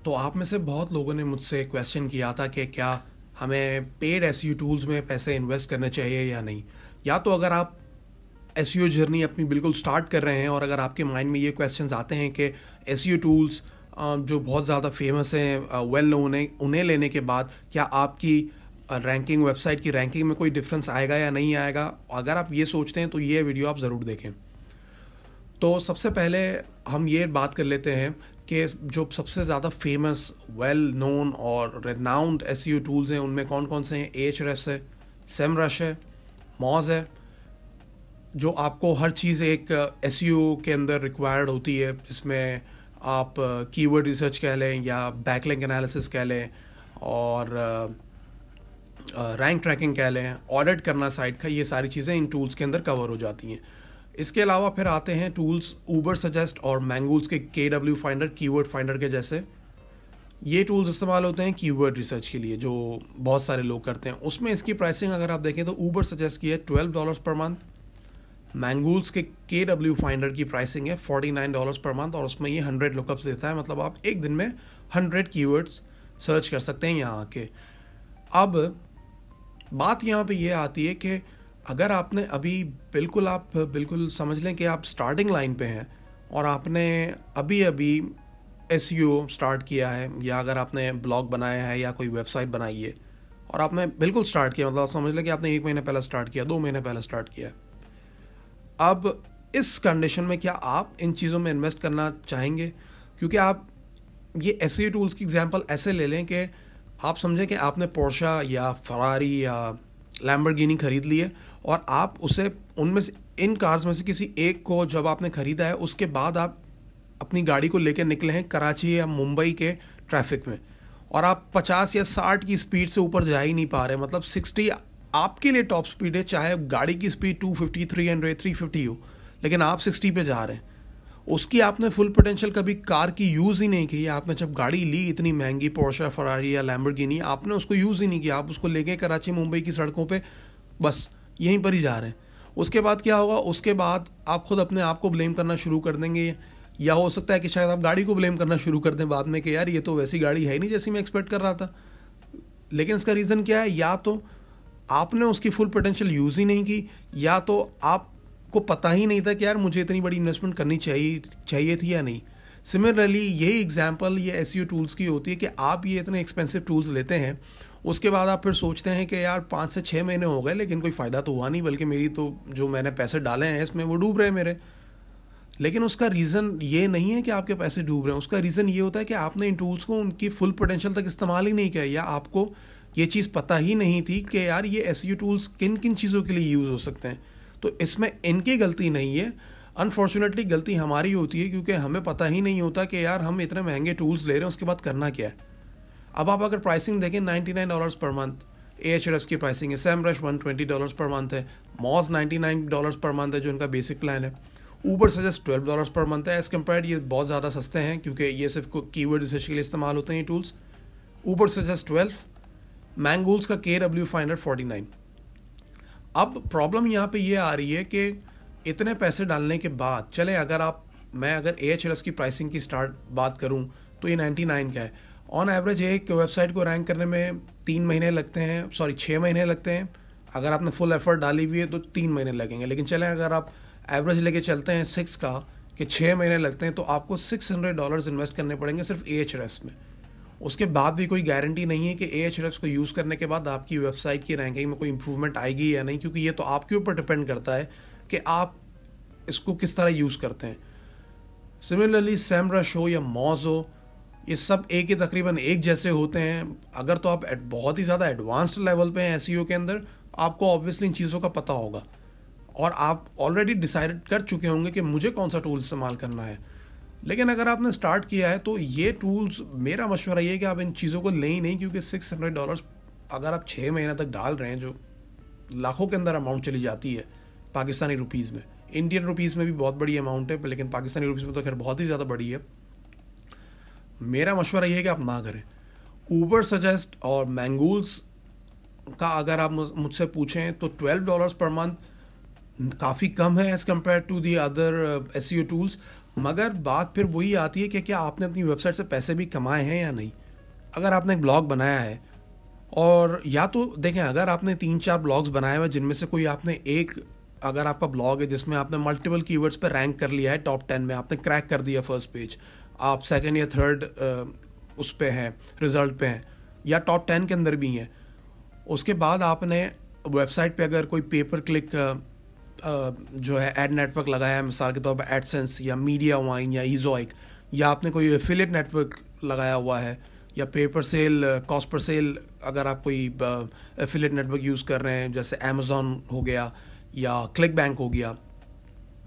तो आप में से बहुत लोगों ने मुझसे क्वेश्चन किया था कि क्या हमें पेड एसईओ टूल्स में पैसे इन्वेस्ट करने चाहिए या नहीं। या तो अगर आप एसईओ जर्नी अपनी बिल्कुल स्टार्ट कर रहे हैं और अगर आपके माइंड में ये क्वेश्चंस आते हैं कि एसईओ टूल्स जो बहुत ज़्यादा फेमस हैं, वेल नोन है, उन्हें लेने के बाद क्या आपकी रैंकिंग, वेबसाइट की रैंकिंग में कोई डिफरेंस आएगा या नहीं आएगा, अगर आप ये सोचते हैं तो ये वीडियो आप ज़रूर देखें। तो सबसे पहले हम ये बात कर लेते हैं कि जो सबसे ज़्यादा फेमस, वेल नोन और रेनाउंड एसईओ टूल्स हैं उनमें कौन कौन से हैं। एएचरेस है, सेमरश है, मॉज है, जो आपको हर चीज़ एक एसईओ के अंदर रिक्वायर्ड होती है, जिसमें आप कीवर्ड रिसर्च कह लें या बैकलिंक एनालिसिस कह लें और रैंक ट्रैकिंग कह लें, ऑडिट करना साइट का, ये सारी चीज़ें इन टूल्स के अंदर कवर हो जाती हैं। इसके अलावा फिर आते हैं टूल्स ऊबर सजेस्ट और मैंगूल्स के KW फाइंडर, कीवर्ड फाइंडर के जैसे। ये टूल्स इस्तेमाल होते हैं कीवर्ड रिसर्च के लिए, जो बहुत सारे लोग करते हैं। उसमें इसकी प्राइसिंग अगर आप देखें तो ऊबर सजेस्ट की है $12 पर मंथ, मैंगूल्स के KW फाइंडर की प्राइसिंग है $49 पर मंथ और उसमें ये 100 लुकअप्स देता है, मतलब आप एक दिन में 100 कीवर्ड्स सर्च कर सकते हैं यहाँ आके। अब बात यहाँ पे ये आती है कि अगर आपने अभी आप बिल्कुल समझ लें कि आप स्टार्टिंग लाइन पे हैं और आपने अभी एसईओ स्टार्ट किया है, या अगर आपने ब्लॉग बनाया है या कोई वेबसाइट बनाई है और आपने बिल्कुल स्टार्ट किया, मतलब समझ लें कि आपने 1 महीने पहले स्टार्ट किया, 2 महीने पहले स्टार्ट किया। अब इस कंडीशन में क्या आप इन चीज़ों में इन्वेस्ट करना चाहेंगे? क्योंकि आप ये एसईओ टूल्स की एग्जांपल ऐसे ले लें कि आप समझें कि आपने पोर्शा या फरारी या लैम्बोर्गिनी खरीद ली है और आप उसे उनमें से, इन कार्स में से किसी एक को जब आपने ख़रीदा है, उसके बाद आप अपनी गाड़ी को लेकर निकले हैं कराची या मुंबई के ट्रैफिक में और आप 50 या 60 की स्पीड से ऊपर जा ही नहीं पा रहे, मतलब 60 आपके लिए टॉप स्पीड है, चाहे गाड़ी की स्पीड 250, 300, 350 हो, लेकिन आप 60 पे जा रहे हैं। उसकी आपने फुल पोटेंशियल कभी कार की यूज़ ही नहीं की। आपने जब गाड़ी ली इतनी महंगी, पोर्शा, फरारी या लैम्बोर्गिनी, आपने उसको यूज़ ही नहीं किया। आप उसको लेके कराची मुंबई की सड़कों पे बस यहीं पर ही जा रहे हैं। उसके बाद क्या होगा? उसके बाद आप खुद अपने आप को ब्लेम करना शुरू कर देंगे, या हो सकता है कि शायद आप गाड़ी को ब्लेम करना शुरू कर दें बाद में कि यार ये तो वैसी गाड़ी है नहीं जैसी मैं एक्सपेक्ट कर रहा था। लेकिन इसका रीज़न क्या है? या तो आपने उसकी फुल पोटेंशियल यूज़ ही नहीं की, या तो आपको पता ही नहीं था कि यार मुझे इतनी बड़ी इन्वेस्टमेंट करनी चाहिए थी या नहीं। सिमिलरली यही एग्जांपल ये एसईओ टूल्स की होती है कि आप ये इतने एक्सपेंसिव टूल्स लेते हैं, उसके बाद आप फिर सोचते हैं कि यार 5 से 6 महीने हो गए लेकिन कोई फ़ायदा तो हुआ नहीं, बल्कि मेरी तो जो मैंने पैसे डाले हैं इसमें वो डूब रहे हैं मेरे। लेकिन उसका रीज़न ये नहीं है कि आपके पैसे डूब रहे हैं, उसका रीज़न ये होता है कि आपने इन टूल्स को उनकी फुल पोटेंशियल तक इस्तेमाल ही नहीं किया, या आपको ये चीज़ पता ही नहीं थी कि यार ये एसईओ टूल्स किन किन चीज़ों के लिए यूज़ हो सकते हैं। तो इसमें इनकी गलती नहीं है, अनफॉर्चुनेटली गलती हमारी होती है, क्योंकि हमें पता ही नहीं होता कि यार हम इतने महंगे टूल्स ले रहे हैं, उसके बाद करना क्या है। अब आप अगर प्राइसिंग देखें, $99 पर मंथ एएचआरएस की प्राइसिंग है, सेमरश $120 पर मंथ है, मॉज $99 पर मंथ है जो इनका बेसिक प्लान है, ऊबर सजेस्ट $12 पर मंथ है। एज़ कम्पेयर्ड ये बहुत ज़्यादा सस्ते हैं क्योंकि ये सिर्फ कीवर्ड रिसर्च के लिए इस्तेमाल होते हैं ये टूल्स। ऊबर सजेस्ट 12, मैंगूल्स का KW फाइंडर 49। अब प्रॉब्लम यहाँ पे ये आ रही है कि इतने पैसे डालने के बाद, चले मैं अगर एएचआरएस की प्राइसिंग की बात करूँ तो ये 99 का है। ऑन एवरेज एक वेबसाइट को रैंक करने में 3 महीने लगते हैं, 6 महीने लगते हैं। अगर आपने फुल एफर्ट डाली हुई है तो 3 महीने लगेंगे, लेकिन चलें अगर आप एवरेज लेके चलते हैं 6 का कि 6 महीने लगते हैं, तो आपको $600 इन्वेस्ट करने पड़ेंगे सिर्फ एएचआरएस में। उसके बाद भी कोई गारंटी नहीं है कि एएचआरएस को यूज़ करने के बाद आपकी वेबसाइट की रैंकिंग में कोई इंप्रूवमेंट आएगी या नहीं, क्योंकि ये तो आपके ऊपर डिपेंड करता है कि आप इसको किस तरह यूज़ करते हैं। सिमिलरली सेमरश हो या मॉज हो, ये सब तकरीबन एक जैसे होते हैं। अगर तो आप बहुत ही ज़्यादा एडवांस्ड लेवल पे हैं एसईओ के अंदर, आपको ऑब्वियसली इन चीज़ों का पता होगा और आप ऑलरेडी डिसाइड कर चुके होंगे कि मुझे कौन सा टूल इस्तेमाल करना है। लेकिन अगर आपने स्टार्ट किया है तो ये टूल्स, मेरा मशवरा ये है कि आप इन चीज़ों को लें ही नहीं, क्योंकि $600 अगर आप 6 महीने तक डाल रहे हैं, जो लाखों के अंदर अमाउंट चली जाती है पाकिस्तानी रुपीज़ में। इंडियन रुपीज़ में भी बहुत बड़ी अमाउंट है, लेकिन पाकिस्तानी रुपीज़ में तो खैर बहुत ही ज़्यादा बड़ी है। मेरा मशवरा ये है कि आप ना करें। ऊबर सजेस्ट और मैंगूल्स का अगर आप मुझसे पूछें तो $12 पर मंथ काफ़ी कम है as compare to the other SEO tools. मगर बात फिर वही आती है कि क्या आपने अपनी वेबसाइट से पैसे भी कमाए हैं या नहीं। अगर आपने एक ब्लॉग बनाया है, और या तो देखें, अगर आपने 3-4 ब्लॉग्स बनाए हुए जिनमें से कोई आपने एक, अगर आपका ब्लॉग है जिसमें आपने मल्टीपल कीवर्ड्स पे रैंक कर लिया है, टॉप 10 में आपने क्रैक कर दिया फर्स्ट पेज, आप सेकंड या थर्ड उस पे हैं, रिजल्ट पे हैं, या टॉप 10 के अंदर भी हैं, उसके बाद आपने वेबसाइट पे अगर कोई पेपर क्लिक जो है एड नेटवर्क लगाया है, मिसाल के तौर पर एडसेंस या मीडिया वाइन या ईजोइक, या आपने कोई एफिलिएट नेटवर्क लगाया हुआ है, या pay per sale, cost per sale, अगर आप कोई एफिलिएट नेटवर्क यूज़ कर रहे हैं जैसे अमेज़ॉन हो गया या क्लिक बैंक हो गया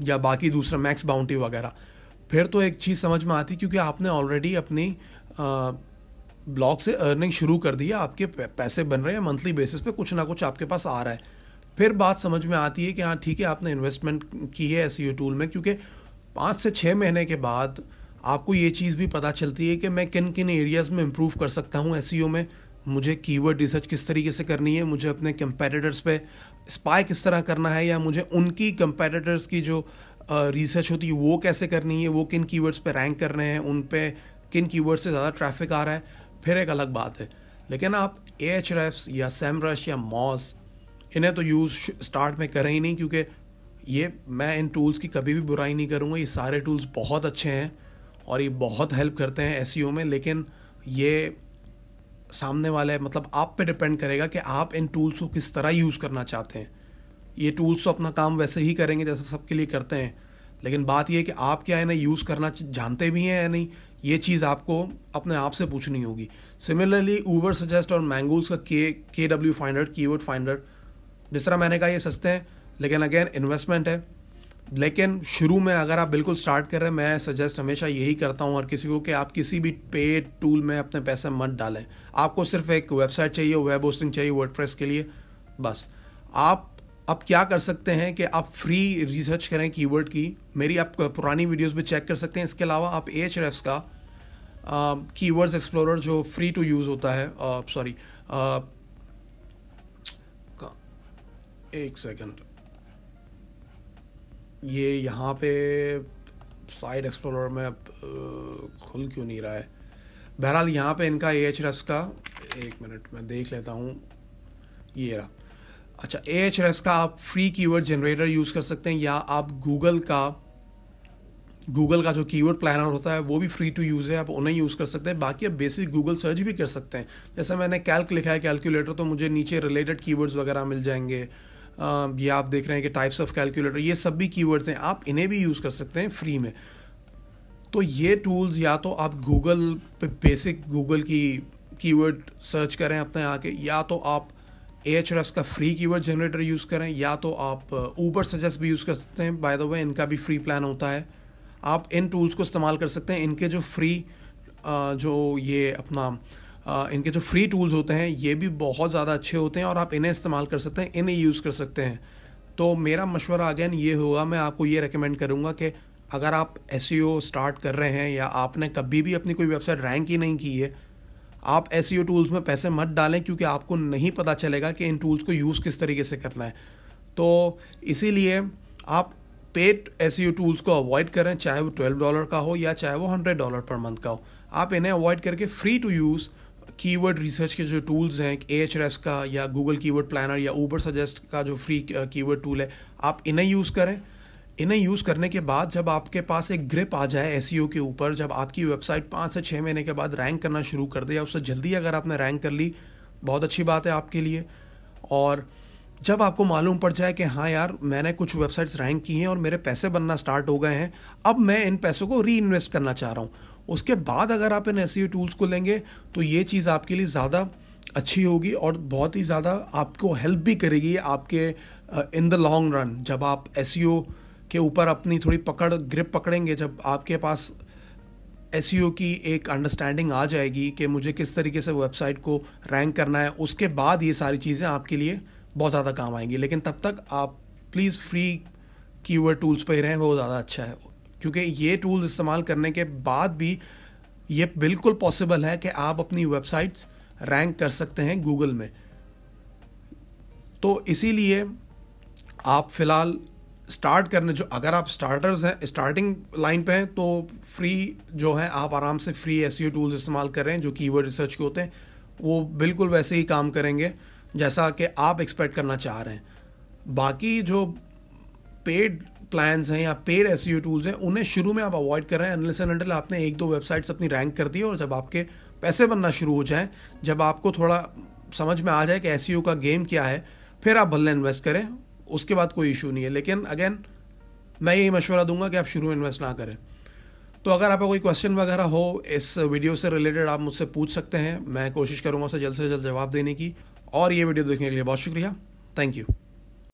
या बाकी दूसरा मैक्स बाउंटी वगैरह, फिर तो एक चीज़ समझ में आती, क्योंकि आपने ऑलरेडी अपनी ब्लॉग से अर्निंग शुरू कर दी है, आपके पैसे बन रहे हैं मंथली बेसिस पे, कुछ ना कुछ आपके पास आ रहा है। फिर बात समझ में आती है कि हाँ ठीक है, आपने इन्वेस्टमेंट की है एसईओ टूल में, क्योंकि 5 से 6 महीने के बाद आपको ये चीज़ भी पता चलती है कि मैं किन किन एरियाज़ में इम्प्रूव कर सकता हूँ एसईओ में, मुझे कीवर्ड रिसर्च किस तरीके से करनी है, मुझे अपने कंपेटिटर्स पे स्पाई किस तरह करना है, या मुझे उनकी कंपेटिटर्स की जो रिसर्च होती है वो कैसे करनी है, वो किन कीवर्ड्स पे रैंक कर रहे हैं, उन पे किन कीवर्ड से ज़्यादा ट्रैफिक आ रहा है, फिर एक अलग बात है। लेकिन आप Ahrefs या SEMrush या Moz, इन्हें तो यूज़ स्टार्ट में करें ही नहीं, क्योंकि ये, मैं इन टूल्स की कभी भी बुराई नहीं करूँगा, ये सारे टूल्स बहुत अच्छे हैं और ये बहुत हेल्प करते हैं एसईओ में, लेकिन ये सामने वाले, मतलब आप पे डिपेंड करेगा कि आप इन टूल्स को किस तरह यूज़ करना चाहते हैं। ये टूल्स तो अपना काम वैसे ही करेंगे जैसे सबके लिए करते हैं, लेकिन बात ये है कि आप क्या इन्हें यूज़ करना जानते भी हैं या नहीं, ये चीज़ आपको अपने आप से पूछनी होगी। सिमिलरली ऊबर सजेस्ट और मैंगूल्स का KW फाइंडर, कीवर्ड फाइंडर, जिस तरह मैंने कहा ये सस्ते हैं, लेकिन अगेन इन्वेस्टमेंट है। लेकिन शुरू में अगर आप बिल्कुल स्टार्ट कर रहे हैं, मैं सजेस्ट हमेशा यही करता हूँ हर किसी को कि आप किसी भी पेड टूल में अपने पैसे मत डालें। आपको सिर्फ एक वेबसाइट चाहिए, वेब होस्टिंग चाहिए वर्डप्रेस के लिए, बस। आप अब क्या कर सकते हैं कि आप फ्री रिसर्च करें कीवर्ड की, मेरी आप पुरानी वीडियोस भी चेक कर सकते हैं। इसके अलावा आप Ahrefs का कीवर्ड्स एक्सप्लोरर जो फ्री टू यूज़ होता है, सॉरी एक सेकंड, ये यहाँ पे साइट एक्सप्लोरर में खुल क्यों नहीं रहा है। बहरहाल यहाँ पे इनका Ahrefs का, एक मिनट मैं देख लेता हूँ, ये रहा। अच्छा, Ahrefs का आप फ्री कीवर्ड जनरेटर यूज़ कर सकते हैं, या आप गूगल का जो कीवर्ड प्लानर होता है वो भी फ्री टू यूज़ है, आप उन्हें यूज़ कर सकते हैं। बाकी आप बेसिक गूगल सर्च भी कर सकते हैं, जैसे मैंने कैल्क लिखा है, कैलकुलेटर, तो मुझे नीचे रिलेटेड कीवर्ड्स वगैरह मिल जाएंगे। ये आप देख रहे हैं कि टाइप्स ऑफ कैलकुलेटर, ये सब भी कीवर्ड्स हैं, आप इन्हें भी यूज़ कर सकते हैं फ्री में। तो ये टूल्स, या तो आप गूगल पे बेसिक गूगल की कीवर्ड सर्च करें अपने आके, या तो आप Ahrefs का फ्री कीवर्ड जनरेटर यूज़ करें, या तो आप ऊबर सजेस्ट भी यूज़ कर सकते हैं। बाय द वे इनका भी फ्री प्लान होता है, आप इन टूल्स को इस्तेमाल कर सकते हैं। इनके जो फ्री इनके जो फ्री टूल्स होते हैं ये भी बहुत ज़्यादा अच्छे होते हैं और आप इन्हें इस्तेमाल कर सकते हैं, इन्हें यूज़ कर सकते हैं। तो मेरा मशवरा अगेन ये होगा, मैं आपको ये रेकमेंड करूँगा कि अगर आप एसईओ स्टार्ट कर रहे हैं या आपने कभी भी अपनी कोई वेबसाइट रैंक ही नहीं की है, आप एसईओ टूल्स में पैसे मत डालें, क्योंकि आपको नहीं पता चलेगा कि इन टूल्स को यूज़ किस तरीके से करना है। तो इसीलिए आप पेड एसईओ टूल्स को अवॉइड करें, चाहे वो $12 का हो या चाहे वो $100 पर मंथ का हो। आप इन्हें अवॉइड करके free to use keyword research के जो टूल्स हैं, Ahrefs का या गूगल कीवर्ड प्लानर या ऊबर सजेस्ट का जो फ्री कीवर्ड टूल है, आप इन्हें यूज़ करें। इन्हें यूज़ करने के बाद जब आपके पास एक ग्रिप आ जाए एसईओ के ऊपर, जब आपकी वेबसाइट 5 से 6 महीने के बाद रैंक करना शुरू कर दे, या उससे जल्दी अगर आपने रैंक कर ली, बहुत अच्छी बात है आपके लिए। और जब आपको मालूम पड़ जाए कि हाँ यार, मैंने कुछ वेबसाइट्स रैंक की हैं और मेरे पैसे बनना स्टार्ट हो गए हैं, अब मैं इन पैसों को री इन्वेस्ट करना चाह रहा हूँ, उसके बाद अगर आप इन एसईओ टूल्स को लेंगे तो ये चीज़ आपके लिए ज़्यादा अच्छी होगी और बहुत ही ज़्यादा आपको हेल्प भी करेगी आपके इन द लॉन्ग रन। जब आप एसईओ के ऊपर अपनी थोड़ी ग्रिप पकड़ेंगे, जब आपके पास एसईओ की एक अंडरस्टैंडिंग आ जाएगी कि मुझे किस तरीके से वेबसाइट को रैंक करना है, उसके बाद ये सारी चीज़ें आपके लिए बहुत ज़्यादा काम आएंगी। लेकिन तब तक आप प्लीज़ फ्री कीवर्ड टूल्स पे ही रहें, वो ज़्यादा अच्छा है, क्योंकि ये टूल्स इस्तेमाल करने के बाद भी ये बिल्कुल पॉसिबल है कि आप अपनी वेबसाइट्स रैंक कर सकते हैं गूगल में। तो इसीलिए आप फ़िलहाल स्टार्ट करने, जो अगर आप स्टार्टर्स हैं, स्टार्टिंग लाइन पे हैं, तो फ्री जो है आप आराम से फ्री एसईओ टूल्स इस्तेमाल कर रहे हैं जो कीवर्ड रिसर्च के होते हैं, वो बिल्कुल वैसे ही काम करेंगे जैसा कि आप एक्सपेक्ट करना चाह रहे हैं। बाकी जो पेड प्लान्स हैं या पेड एसईओ टूल्स हैं, उन्हें शुरू में आप अवॉइड कर रहे हैं अनलेस एंड अनटिल आपने 1-2 वेबसाइट्स अपनी रैंक कर दी और जब आपके पैसे बनना शुरू हो जाएं, जब आपको थोड़ा समझ में आ जाए कि एसईओ का गेम क्या है, फिर आप भले इन्वेस्ट करें, उसके बाद कोई इशू नहीं है। लेकिन अगेन मैं यही मशवरा दूंगा कि आप शुरू में इन्वेस्ट ना करें। तो अगर आपका कोई क्वेश्चन वगैरह हो इस वीडियो से रिलेटेड, आप मुझसे पूछ सकते हैं, मैं कोशिश करूंगा उसे जल्द से जल्द जवाब देने की। और ये वीडियो देखने के लिए बहुत शुक्रिया, थैंक यू।